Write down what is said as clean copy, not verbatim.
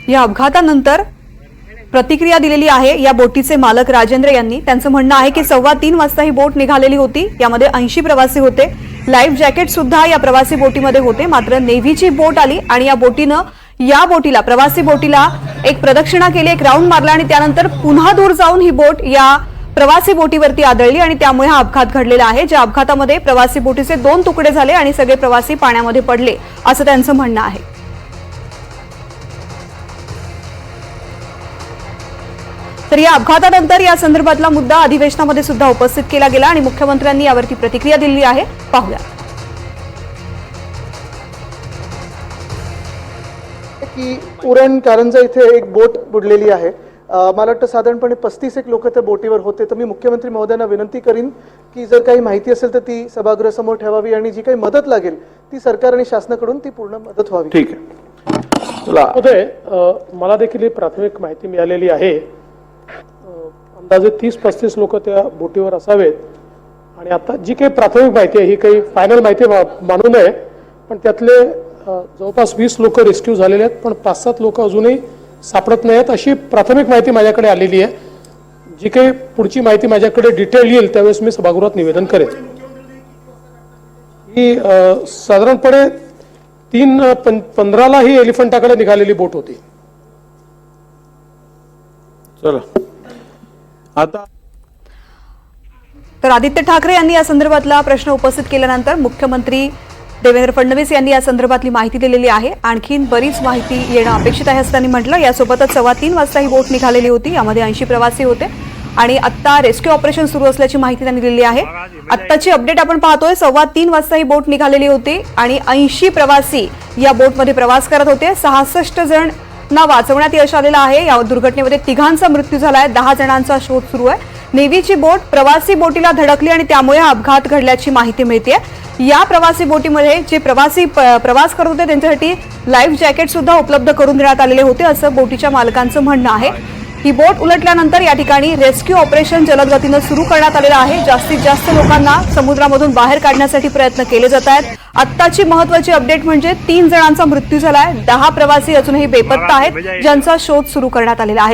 या अपघातानंतर प्रतिक्रिया दिलेली आहे या बोटीचे मालक राजेंद्र यांनी। त्यांचं म्हणणं आहे की 3:15 वाजता ही बोट निघालेली होती। यामध्ये 80 प्रवासी होते। लाईफ जॅकेट सुद्धा या प्रवासी बोटीमध्ये होते। मात्र नेव्हीची बोट आली आणि या बोटीला प्रवासी बोटीला एक प्रदक्षिणा केली, एक राऊंड मारला आणि त्यानंतर पुन्हा दूर जाऊन ही बोट या प्रवासी बोटीवरती आदळली आणि त्यामुळे हा अपघात घडलेला आहे। ज्या अपघातामध्ये प्रवासी बोटीचे 2 तुकडे झाले आणि सगळे प्रवासी पाण्यामध्ये पडले असं त्यांचं म्हणणं आहे। तर या अपघातानंतर या संदर्भातला मुद्दा अधिवेशनामध्ये सुद्धा उपस्थित केला गेला आणि मुख्यमंत्र्यांनी यावरती प्रतिक्रिया दिली आहे। पाहूया की उरण कारंजा इथे एक बोट बुडलेली आहे। मला वाटतं साधारणपणे 35 एक लोक त्या बोटीवर होते। तर मी मुख्यमंत्री महोदयांना विनंती करीन की जर काही माहिती असेल तर ती सभागृहासमोर ठेवावी आणि जी काही मदत लागेल ती सरकार आणि शासनाकडून ती पूर्ण मदत व्हावी। ठीक आहे। महोदय, मला देखील प्राथमिक माहिती मिळालेली आहे। अंदाजे 30-35 लोक त्या बोटीवर असावेत आणि आता जी काही प्राथमिक माहिती आहे ही काही फायनल माहिती मानू नये, पण त्यातले जवळपास 20 लोक रेस्क्यू झालेले आहेत, पण 5-7 लोक अजूनही सापडत नाहीत अशी प्राथमिक माहिती माझ्याकडे आलेली आहे। जी काही पुढची माहिती माझ्याकडे डिटेल येईल त्यावेळेस मी सभागृहात निवेदन करेन। ही साधारणपणे 3:15ला ही एलिफंटाकडे निघालेली बोट होती। चला आता तर आदित्य ठाकरे यांनी या संदर्भातला प्रश्न उपस्थित केल्यानंतर मुख्यमंत्री देवेंद्र फडणवीस यांनी या संदर्भातली माहिती दिलेली आहे। आणखीन बरीच माहिती येणं अपेक्षित आहे असं त्यांनी म्हटलं। यासोबतच 3:15 वाजता ही बोट निघालेली होती। यामध्ये 80 प्रवासी होते आणि आता रेस्क्यू ऑपरेशन सुरू असल्याची माहिती त्यांनी दिलेली आहे। आत्ताची अपडेट आपण पाहतोय, 3:15 वाजता ही बोट निघालेली होती आणि 80 प्रवासी या बोटमध्ये प्रवास करत होते। 66 जणांना वाचवण्यात यश आलेलं आहे। या दुर्घटनेमध्ये 3घांचा मृत्यू झालाय, 10 जणांचा शोध सुरू आहे। नेव्हीची बोट प्रवासी बोटीला धडकली आणि त्यामुळे हा अपघात घडल्याची माहिती मिळते। या प्रवासी बोटीमध्ये जे प्रवासी प्रवास करत होते त्यांच्यासाठी लाईफ जॅकेट सुद्धा उपलब्ध करून देण्यात आलेले होते असं बोटीच्या मालकांचं म्हणणं आहे। ही बोट उलटल्यानंतर या ठिकाणी रेस्क्यू ऑपरेशन जलद गतीनं सुरू करण्यात आलेलं आहे। जास्तीत जास्त लोकांना समुद्रामधून बाहेर काढण्यासाठी प्रयत्न केले जात आहेत। आत्ताची महत्त्वाची अपडेट म्हणजे 3 जणांचा मृत्यू झालाय, 10 प्रवासी अजूनही बेपत्ता आहेत ज्यांचा शोध सुरू करण्यात आलेला आहे।